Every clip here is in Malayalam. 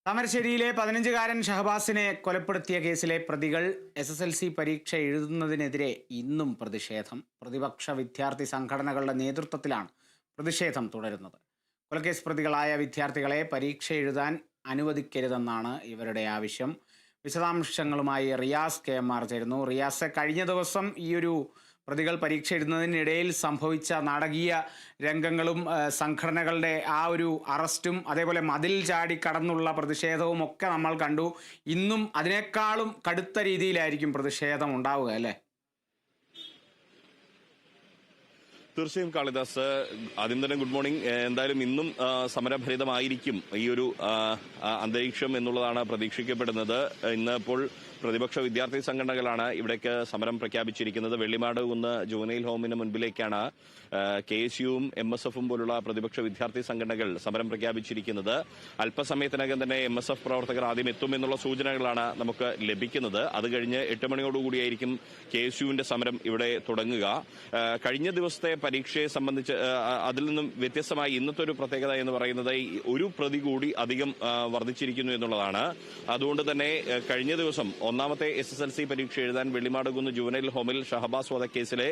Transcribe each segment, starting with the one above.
താമരശ്ശേരിയിലെ 15-കാരൻ ഷഹബാസിനെ കൊലപ്പെടുത്തിയ കേസിലെ പ്രതികൾ SSLC പരീക്ഷ എഴുതുന്നതിനെതിരെ ഇന്നും പ്രതിഷേധം. പ്രതിപക്ഷ വിദ്യാർത്ഥി സംഘടനകളുടെ നേതൃത്വത്തിലാണ് പ്രതിഷേധം തുടരുന്നത്. കൊലക്കേസ് പ്രതികളായ വിദ്യാർത്ഥികളെ പരീക്ഷ എഴുതാൻ അനുവദിക്കരുതെന്നാണ് ഇവരുടെ ആവശ്യം. വിശദാംശങ്ങളുമായി റിയാസ് KMR ചേരുന്നു. റിയാസ്, കഴിഞ്ഞ ദിവസം ഈയൊരു പ്രതികൾ പരീക്ഷ എഴുതുന്നതിനിടയിൽ സംഭവിച്ച നാടകീയ രംഗങ്ങളും സംഘടനകളുടെ ആ ഒരു അറസ്റ്റും അതേപോലെ മതിൽ ചാടി കടന്നുള്ള പ്രതിഷേധവും ഒക്കെ നമ്മൾ കണ്ടു. ഇന്നും അതിനേക്കാളും കടുത്ത രീതിയിലായിരിക്കും പ്രതിഷേധം ഉണ്ടാവുക, അല്ലേ? തീർച്ചയായും കാളിദാസ്, ആദ്യം തന്നെ ഗുഡ് മോർണിംഗ്. എന്തായാലും ഇന്നും സമരഭരിതമായിരിക്കും ഈ ഒരു അന്തരീക്ഷം എന്നുള്ളതാണ് പ്രതീക്ഷിക്കപ്പെടുന്നത്. ഇന്ന് ഇപ്പോൾ പ്രതിപക്ഷ വിദ്യാർത്ഥി സംഘടനകളാണ് ഇവിടേക്ക് സമരം പ്രഖ്യാപിച്ചിരിക്കുന്നത്. വെള്ളിമാട് കുന്ന് ജുവനൈൽ ഹോമിന് മുൻപിലേക്കാണ് KSUവും MSFും പോലുള്ള പ്രതിപക്ഷ വിദ്യാർത്ഥി സംഘടനകൾ സമരം പ്രഖ്യാപിച്ചിരിക്കുന്നത്. അല്പസമയത്തിനകം തന്നെ MSF പ്രവർത്തകർ ആദ്യം എത്തുമെന്നുള്ള സൂചനകളാണ് നമുക്ക് ലഭിക്കുന്നത്. അത് കഴിഞ്ഞ് 8 മണിയോടുകൂടിയായിരിക്കും KSUവിന്റെ സമരം ഇവിടെ തുടങ്ങുക. കഴിഞ്ഞ ദിവസത്തെ പരീക്ഷയെ സംബന്ധിച്ച് അതിൽ നിന്നും വ്യത്യസ്തമായി ഇന്നത്തെ ഒരു പ്രത്യേകത എന്ന് പറയുന്നത് ഒരു പ്രതി കൂടി അധികം വർദ്ധിച്ചിരിക്കുന്നു എന്നുള്ളതാണ്. അതുകൊണ്ട് തന്നെ കഴിഞ്ഞ ദിവസം ഒന്നാമത്തെ SSLC പരീക്ഷ എഴുതാൻ വെള്ളിമാട് കുന്ന് ജുവനൈൽ ഹോമിൽ ഷഹബാസ് വധക്കേസിലെ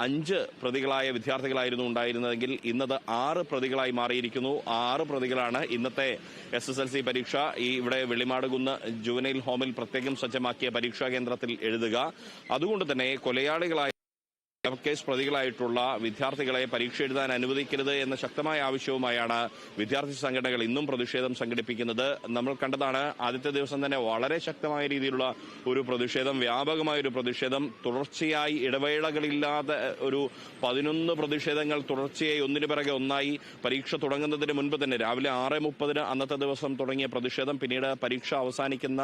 5 പ്രതികളായ വിദ്യാർത്ഥികളായിരുന്നു ഉണ്ടായിരുന്നതെങ്കിൽ ഇന്നത് 6 പ്രതികളായി മാറിയിരിക്കുന്നു. 6 പ്രതികളാണ് ഇന്നത്തെ SSLC പരീക്ഷ ഇവിടെ വെള്ളിമാട് കുന്ന് ജുവനൈൽ ഹോമിൽ പ്രത്യേകം സജ്ജമാക്കിയ പരീക്ഷാ കേന്ദ്രത്തിൽ എഴുതുക. അതുകൊണ്ട് തന്നെ കൊലയാളികളായ കേസ് പ്രതികളായിട്ടുള്ള വിദ്യാർത്ഥികളെ പരീക്ഷ എഴുതാൻ അനുവദിക്കരുത് എന്ന ശക്തമായ ആവശ്യവുമായാണ് വിദ്യാർത്ഥി സംഘടനകൾ ഇന്നും പ്രതിഷേധം സംഘടിപ്പിക്കുന്നത്. നമ്മൾ കണ്ടതാണ്, ആദ്യത്തെ ദിവസം തന്നെ വളരെ ശക്തമായ രീതിയിലുള്ള ഒരു പ്രതിഷേധം, വ്യാപകമായ ഒരു പ്രതിഷേധം, തുടർച്ചയായി ഇടവേളകളില്ലാതെ ഒരു 11 പ്രതിഷേധങ്ങൾ തുടർച്ചയായി ഒന്നിനു പിറകെ ഒന്നായി പരീക്ഷ തുടങ്ങുന്നതിന് മുൻപ് തന്നെ രാവിലെ 6:30 അന്നത്തെ ദിവസം തുടങ്ങിയ പ്രതിഷേധം പിന്നീട് പരീക്ഷ അവസാനിക്കുന്ന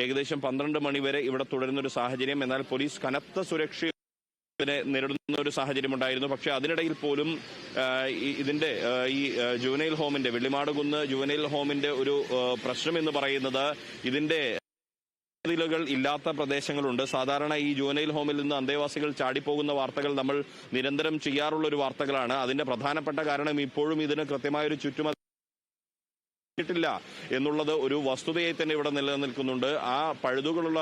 ഏകദേശം 12 മണി വരെ ഇവിടെ തുടരുന്ന ഒരു സാഹചര്യം. എന്നാൽ പോലീസ് കനത്ത സുരക്ഷ നേരിടുന്ന ഒരു സാഹചര്യമുണ്ടായിരുന്നു. പക്ഷെ അതിനിടയിൽ പോലും ഇതിന്റെ ഈ ജുവനൈൽ ഹോമിന്റെ വെള്ളിമാട് കുന്ന് ജുവനൈൽ ഹോമിന്റെ ഒരു പ്രശ്നം എന്ന് പറയുന്നത് ഇതിന്റെ കൾ ഇല്ലാത്ത പ്രദേശങ്ങളുണ്ട്. സാധാരണ ഈ ജുവനൈൽ ഹോമിൽ നിന്ന് അന്തേവാസികൾ ചാടിപ്പോകുന്ന വാർത്തകൾ നമ്മൾ നിരന്തരം ചെയ്യാറുള്ള ഒരു വാർത്തകളാണ്. അതിന്റെ പ്രധാനപ്പെട്ട കാരണം ഇപ്പോഴും ഇതിന് കൃത്യമായൊരു ചുറ്റുമതിൽ ില്ല എന്നുള്ളത് ഒരു വസ്തുതയായി തന്നെ ഇവിടെ നിലനിൽക്കുന്നുണ്ട്. ആ പഴുതുകളുള്ള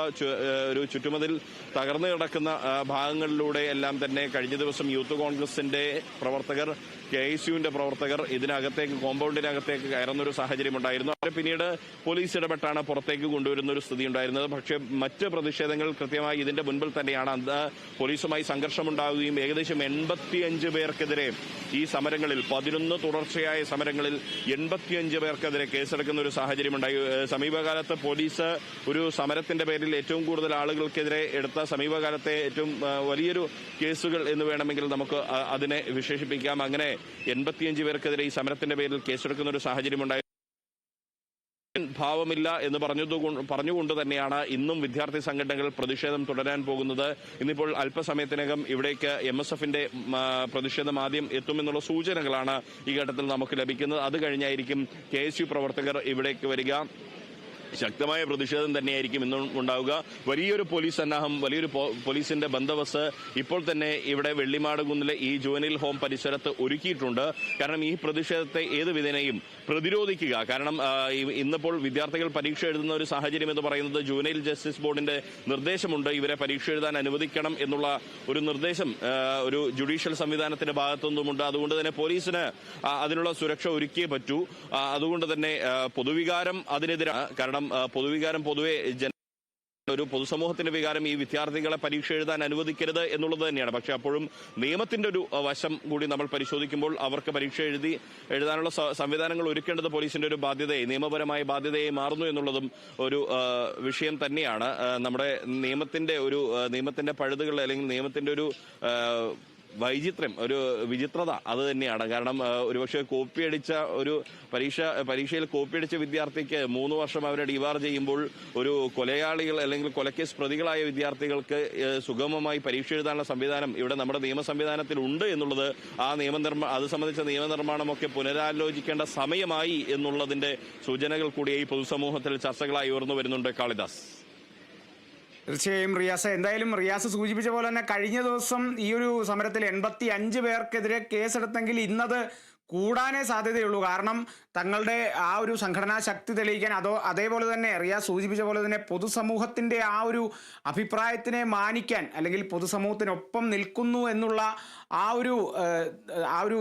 ഒരു ചുറ്റുമതിൽ തകർന്നു കിടക്കുന്ന ഭാഗങ്ങളിലൂടെ എല്ലാം തന്നെ കഴിഞ്ഞ ദിവസം യൂത്ത് കോൺഗ്രസിന്റെ പ്രവർത്തകർ, KSUവിന്റെ പ്രവർത്തകർ ഇതിനകത്തേക്ക് കോമ്പൗണ്ടിനകത്തേക്ക് കയറുന്ന ഒരു സാഹചര്യം ഉണ്ടായിരുന്നു. അവരെ പിന്നീട് പോലീസ് ഇടപെട്ടാണ് പുറത്തേക്ക് കൊണ്ടുവരുന്ന ഒരു സ്ഥിതി ഉണ്ടായിരുന്നത്. പക്ഷേ മറ്റ് പ്രതിഷേധങ്ങൾ കൃത്യമായി ഇതിന്റെ മുൻപിൽ തന്നെയാണ്. അന്ന് പോലീസുമായി സംഘർഷമുണ്ടാവുകയും ഏകദേശം 85 പേർക്കെതിരെ ഈ സമരങ്ങളിൽ 11 തുടർച്ചയായ സമരങ്ങളിൽ 85 പേർക്കെതിരെ കേസെടുക്കുന്ന ഒരു സാഹചര്യമുണ്ടായി. സമീപകാലത്ത് പോലീസ് ഒരു സമരത്തിന്റെ പേരിൽ ഏറ്റവും കൂടുതൽ ആളുകൾക്കെതിരെ എടുത്ത സമീപകാലത്തെ ഏറ്റവും വലിയൊരു കേസുകൾ എന്ന് വേണമെങ്കിൽ നമുക്ക് അതിനെ വിശേഷിപ്പിക്കാം. അങ്ങനെ 85 പേർക്കെതിരെ ഈ സമരത്തിന്റെ പേരിൽ കേസെടുക്കുന്ന ഒരു സാഹചര്യമുണ്ടായി. ഭാവമില്ല എന്ന് പറഞ്ഞുകൊണ്ട് തന്നെയാണ് ഇന്നും വിദ്യാർത്ഥി സംഘടനകൾ പ്രതിഷേധം തുടരാൻ പോകുന്നത്. ഇന്നിപ്പോൾ അല്പസമയത്തിനകം ഇവിടേക്ക് MSFന്റെ പ്രതിഷേധം ആദ്യം എത്തുമെന്നുള്ള സൂചനകളാണ് ഈ ഘട്ടത്തിൽ നമുക്ക് ലഭിക്കുന്നത്. അത് കഴിഞ്ഞായിരിക്കും KSU പ്രവർത്തകർ ഇവിടേക്ക് വരിക. ശക്തമായ പ്രതിഷേധം തന്നെയായിരിക്കും ഇന്നും ഉണ്ടാവുക. വലിയൊരു പോലീസ് സന്നാഹം, വലിയൊരു പോലീസിന്റെ ബന്ദോബസ്ത് ഇപ്പോൾ തന്നെ ഇവിടെ വെള്ളിമാട് കുന്നിലെ ഈ ജുവനൈൽ ഹോം പരിസരത്ത് ഒരുക്കിയിട്ടുണ്ട്. കാരണം ഈ പ്രതിഷേധത്തെ ഏത് വിധേനയും പ്രതിരോധിക്കുക. കാരണം ഇന്നിപ്പോൾ വിദ്യാർത്ഥികൾ പരീക്ഷ എഴുതുന്ന ഒരു സാഹചര്യം എന്ന് പറയുന്നത് ജുവനൈൽ ജസ്റ്റിസ് ബോർഡിന്റെ നിർദ്ദേശമുണ്ട്. ഇവരെ പരീക്ഷ എഴുതാൻ അനുവദിക്കണം എന്നുള്ള ഒരു നിർദ്ദേശം ഒരു ജുഡീഷ്യൽ സംവിധാനത്തിന്റെ ഭാഗത്തുനിന്നുമുണ്ട്. അതുകൊണ്ട് തന്നെ പോലീസിന് അതിനുള്ള സുരക്ഷ ഒരുക്കിയേ പറ്റൂ. അതുകൊണ്ട് തന്നെ പൊതുവികാരം അതിനെതിരാണ്. കാരണം പൊതുവികാരം പൊതുവെ ഒരു പൊതുസമൂഹത്തിന്റെ വികാരം ഈ വിദ്യാർത്ഥികളെ പരീക്ഷ എഴുതാൻ അനുവദിക്കരുത് എന്നുള്ളത് തന്നെയാണ്. പക്ഷെ അപ്പോഴും നിയമത്തിന്റെ ഒരു വശം കൂടി നമ്മൾ പരിശോധിക്കുമ്പോൾ അവർക്ക് പരീക്ഷ എഴുതാനുള്ള സംവിധാനങ്ങൾ ഒരുക്കേണ്ടത് പോലീസിന്റെ ഒരു ബാധ്യതയായി, നിയമപരമായ ബാധ്യതയായി മാറുന്നു എന്നുള്ളതും ഒരു വിഷയം തന്നെയാണ്. നമ്മുടെ നിയമത്തിന്റെ പഴുതുകൾ അല്ലെങ്കിൽ നിയമത്തിന്റെ ഒരു വൈചിത്രം, ഒരു വിചിത്രത അത് തന്നെയാണ്. കാരണം ഒരുപക്ഷെ കോപ്പിയടിച്ച ഒരു പരീക്ഷയിൽ കോപ്പിയടിച്ച വിദ്യാർത്ഥിക്ക് 3 വർഷം അവരെ ഡിവാർ ചെയ്യുമ്പോൾ ഒരു കൊലയാളികൾ അല്ലെങ്കിൽ കൊലക്കേസ് പ്രതികളായ വിദ്യാർത്ഥികൾക്ക് സുഗമമായി പരീക്ഷ എഴുതാനുള്ള സംവിധാനം ഇവിടെ നമ്മുടെ നിയമ സംവിധാനത്തിൽ ഉണ്ട് എന്നുള്ളത് അത് സംബന്ധിച്ച നിയമനിർമ്മാണമൊക്കെ പുനരാലോചിക്കേണ്ട സമയമായി എന്നുള്ളതിന്റെ സൂചനകൾ കൂടിയായി പൊതുസമൂഹത്തിൽ ചർച്ചകളായി ഉയർന്നു വരുന്നുണ്ട്. കാളിദാസ്. തീർച്ചയായും റിയാസ്, എന്തായാലും റിയാസ് സൂചിപ്പിച്ച പോലെ തന്നെ കഴിഞ്ഞ ദിവസം ഈ ഒരു സമരത്തിൽ 85 പേർക്കെതിരെ കേസെടുത്തെങ്കിൽ ഇന്നത് കൂടാനേ സാധ്യതയുള്ളൂ. കാരണം തങ്ങളുടെ ആ ഒരു സംഘടനാ ശക്തി തെളിയിക്കാൻ അതേപോലെ തന്നെ റിയാസ് സൂചിപ്പിച്ച പോലെ തന്നെ പൊതുസമൂഹത്തിൻ്റെ ആ ഒരു അഭിപ്രായത്തിനെ മാനിക്കാൻ അല്ലെങ്കിൽ പൊതുസമൂഹത്തിനൊപ്പം നിൽക്കുന്നു എന്നുള്ള ആ ഒരു ആ ഒരു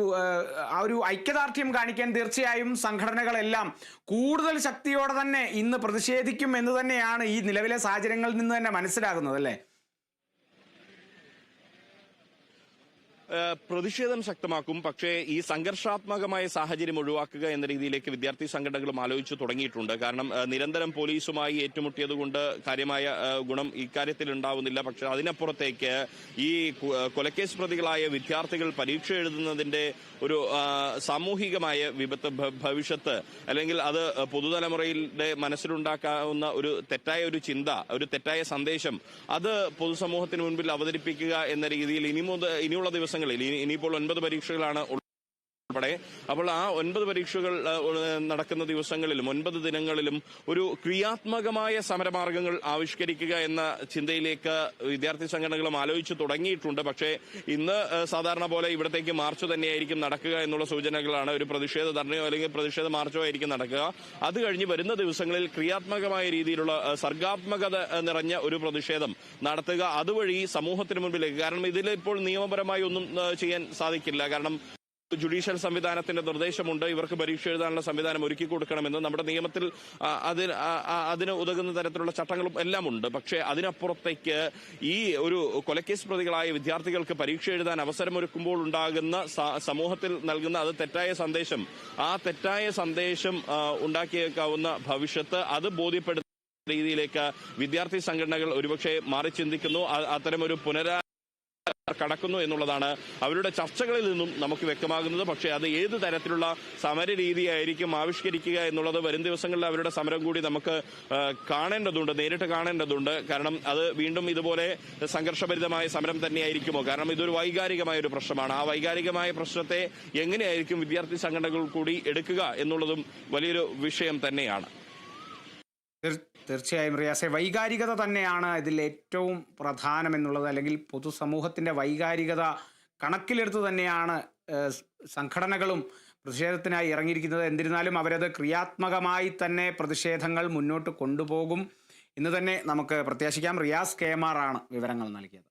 ആ ഒരു ഐക്യദാർഢ്യം കാണിക്കാൻ തീർച്ചയായും സംഘടനകളെല്ലാം കൂടുതൽ ശക്തിയോടെ തന്നെ ഇന്ന് പ്രതിഷേധിക്കും എന്ന് തന്നെയാണ് ഈ നിലവിലെ സാഹചര്യങ്ങളിൽ നിന്ന് തന്നെ മനസ്സിലാകുന്നത്, അല്ലേ? പ്രതിഷേധം ശക്തമാക്കും. പക്ഷേ ഈ സംഘർഷാത്മകമായ സാഹചര്യം ഒഴിവാക്കുക എന്ന രീതിയിലേക്ക് വിദ്യാർത്ഥി സംഘടനകളും ആലോചിച്ചു തുടങ്ങിയിട്ടുണ്ട്. കാരണം നിരന്തരം പോലീസുമായി ഏറ്റുമുട്ടിയതുകൊണ്ട് കാര്യമായ ഗുണം ഇക്കാര്യത്തിൽ ഉണ്ടാവുന്നില്ല. പക്ഷെ അതിനപ്പുറത്തേക്ക് ഈ കൊലക്കേസ് പ്രതികളായ വിദ്യാർത്ഥികൾ പരീക്ഷ എഴുതുന്നതിന്റെ ഒരു സാമൂഹികമായ ഭവിഷ്യത്ത് അല്ലെങ്കിൽ അത് പുതുതലമുറയുടെ മനസ്സിലുണ്ടാക്കാവുന്ന ഒരു തെറ്റായ ഒരു ചിന്ത, ഒരു തെറ്റായ സന്ദേശം, അത് പൊതുസമൂഹത്തിന് മുൻപിൽ അവതരിപ്പിക്കുക എന്ന രീതിയിൽ ഇനിയുള്ള ദിവസങ്ങളിൽ ഇനിയിപ്പോൾ 9 പരീക്ഷകളാണ് ഉൾപ്പെടെ. അപ്പോൾ ആ 9 പരീക്ഷകൾ നടക്കുന്ന ദിവസങ്ങളിലും 9 ദിനങ്ങളിലും ഒരു ക്രിയാത്മകമായ സമരമാർഗങ്ങൾ ആവിഷ്കരിക്കുക എന്ന ചിന്തയിലേക്ക് വിദ്യാർത്ഥി സംഘടനകളും ആലോചിച്ചു തുടങ്ങിയിട്ടുണ്ട്. പക്ഷേ ഇന്ന് സാധാരണ പോലെ ഇവിടത്തേക്ക് മാർച്ച് തന്നെയായിരിക്കും നടക്കുക എന്നുള്ള സൂചനകളാണ്. ഒരു പ്രതിഷേധ ധർണയോ അല്ലെങ്കിൽ പ്രതിഷേധ മാർച്ചോ ആയിരിക്കും നടക്കുക. അത് കഴിഞ്ഞ് വരുന്ന ദിവസങ്ങളിൽ ക്രിയാത്മകമായ രീതിയിലുള്ള സർഗാത്മകത നിറഞ്ഞ ഒരു പ്രതിഷേധം നടത്തുക, അതുവഴി സമൂഹത്തിന് മുൻപിലേക്ക്. കാരണം ഇതിലിപ്പോൾ നിയമപരമായി ഒന്നും ചെയ്യാൻ സാധിക്കില്ല. കാരണം ജുഡീഷ്യൽ സംവിധാനത്തിന്റെ നിർദ്ദേശമുണ്ട്, ഇവർക്ക് പരീക്ഷ എഴുതാനുള്ള സംവിധാനം ഒരുക്കി കൊടുക്കണമെന്ന്. നമ്മുടെ നിയമത്തിൽ അതിന് ഉതകുന്ന തരത്തിലുള്ള ചട്ടങ്ങളും എല്ലാം ഉണ്ട്. പക്ഷേ അതിനപ്പുറത്തേക്ക് ഈ ഒരു കൊലക്കേസ് പ്രതികളായ വിദ്യാർത്ഥികൾക്ക് പരീക്ഷ എഴുതാൻ അവസരമൊരുക്കുമ്പോൾ ഉണ്ടാകുന്ന സമൂഹത്തിൽ നൽകുന്ന അത് തെറ്റായ സന്ദേശം, ആ തെറ്റായ സന്ദേശം ഉണ്ടാക്കിയേക്കാവുന്ന ഭവിഷ്യത്ത് അത് ബോധ്യപ്പെടുന്ന രീതിയിലേക്ക് വിദ്യാർത്ഥി സംഘടനകൾ ഒരുപക്ഷെ മാറി ചിന്തിക്കുന്നു. അത്തരമൊരു കടക്കുന്നു എന്നുള്ളതാണ് അവരുടെ ചർച്ചകളിൽ നിന്നും നമുക്ക് വ്യക്തമാകുന്നത്. പക്ഷേ അത് ഏത് തരത്തിലുള്ള സമര രീതിയായിരിക്കും ആവിഷ്കരിക്കുക എന്നുള്ളത് വരും ദിവസങ്ങളിൽ അവരുടെ സമരം കൂടി നമുക്ക് കാണേണ്ടതുണ്ട്, നേരിട്ട് കാണേണ്ടതുണ്ട്. കാരണം അത് വീണ്ടും ഇതുപോലെ സംഘർഷഭരിതമായ സമരം തന്നെയായിരിക്കുമോ? കാരണം ഇതൊരു വൈകാരികമായ ഒരു പ്രശ്നമാണ്. ആ വൈകാരികമായ പ്രശ്നത്തെ എങ്ങനെയായിരിക്കും വിദ്യാർത്ഥി സംഘടനകൾ കൂടി എടുക്കുക എന്നുള്ളതും വലിയൊരു വിഷയം തന്നെയാണ്. തീർച്ചയായും റിയാസെ, വൈകാരികത തന്നെയാണ് ഇതിൽ ഏറ്റവും പ്രധാനമെന്നുള്ളത്. അല്ലെങ്കിൽ പൊതുസമൂഹത്തിൻ്റെ വൈകാരികത കണക്കിലെടുത്ത് തന്നെയാണ് സംഘടനകളും പ്രതിഷേധത്തിനായി ഇറങ്ങിയിരിക്കുന്നത്. എന്നിരുന്നാലും അവരത് ക്രിയാത്മകമായി തന്നെ പ്രതിഷേധങ്ങൾ മുന്നോട്ട് കൊണ്ടുപോകും എന്ന് തന്നെ നമുക്ക് പ്രത്യാശിക്കാം. റിയാസ് KMR ആണ് വിവരങ്ങൾ നൽകിയത്.